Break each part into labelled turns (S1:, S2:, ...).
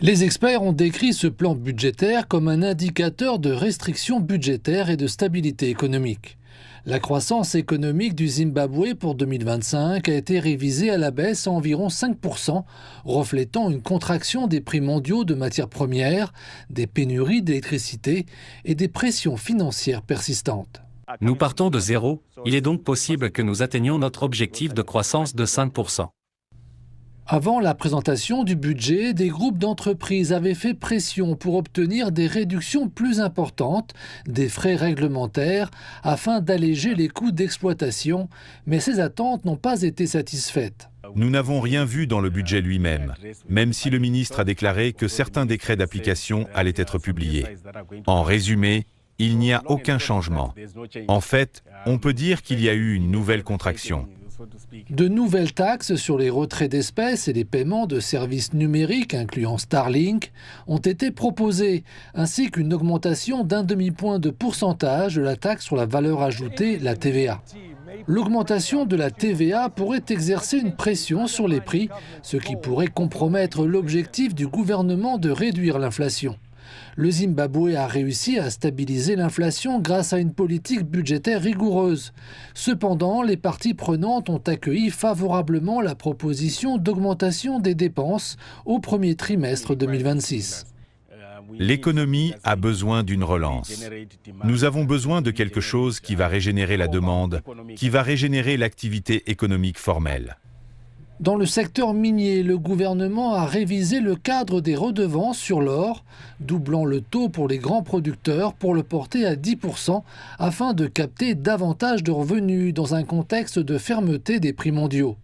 S1: Les experts ont décrit ce plan budgétaire comme un indicateur de restriction budgétaire et de stabilité économique. La croissance économique du Zimbabwe pour 2025 a été révisée à la baisse à environ 5%, reflétant une contraction des prix mondiaux de matières premières, des pénuries d'électricité et des pressions financières persistantes.
S2: Nous partons de zéro, il est donc possible que nous atteignions notre objectif de croissance de 5%.
S1: Avant la présentation du budget, des groupes d'entreprises avaient fait pression pour obtenir des réductions plus importantes, des frais réglementaires, afin d'alléger les coûts d'exploitation, mais ces attentes n'ont pas été satisfaites.
S3: Nous n'avons rien vu dans le budget lui-même, même si le ministre a déclaré que certains décrets d'application allaient être publiés. En résumé, il n'y a aucun changement. En fait, on peut dire qu'il y a eu une nouvelle contraction.
S1: De nouvelles taxes sur les retraits d'espèces et les paiements de services numériques, incluant Starlink, ont été proposées, ainsi qu'une augmentation d'1 demi-point de pourcentage de la taxe sur la valeur ajoutée, la TVA. L'augmentation de la TVA pourrait exercer une pression sur les prix, ce qui pourrait compromettre l'objectif du gouvernement de réduire l'inflation. Le Zimbabwe a réussi à stabiliser l'inflation grâce à une politique budgétaire rigoureuse. Cependant, les parties prenantes ont accueilli favorablement la proposition d'augmentation des dépenses au premier trimestre 2026.
S3: L'économie a besoin d'une relance. Nous avons besoin de quelque chose qui va régénérer la demande, qui va régénérer l'activité économique formelle.
S1: Dans le secteur minier, le gouvernement a révisé le cadre des redevances sur l'or, doublant le taux pour les grands producteurs pour le porter à 10% afin de capter davantage de revenus dans un contexte de fermeté des prix mondiaux.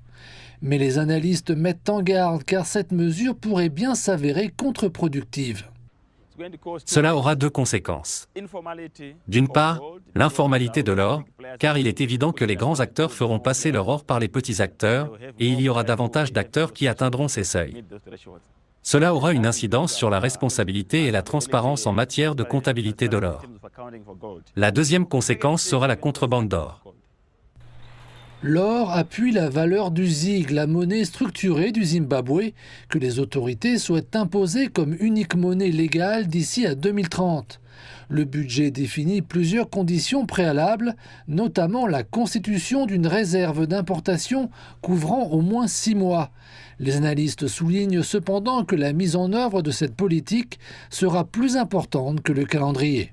S1: Mais les analystes mettent en garde car cette mesure pourrait bien s'avérer contre-productive.
S2: Cela aura deux conséquences. D'une part, l'informalité de l'or, car il est évident que les grands acteurs feront passer leur or par les petits acteurs, et il y aura davantage d'acteurs qui atteindront ces seuils. Cela aura une incidence sur la responsabilité et la transparence en matière de comptabilité de l'or. La deuxième conséquence sera la contrebande d'or.
S1: L'or appuie la valeur du ZiG, la monnaie structurée du Zimbabwe, que les autorités souhaitent imposer comme unique monnaie légale d'ici à 2030. Le budget définit plusieurs conditions préalables, notamment la constitution d'une réserve d'importation couvrant au moins 6 mois. Les analystes soulignent cependant que la mise en œuvre de cette politique sera plus importante que le calendrier.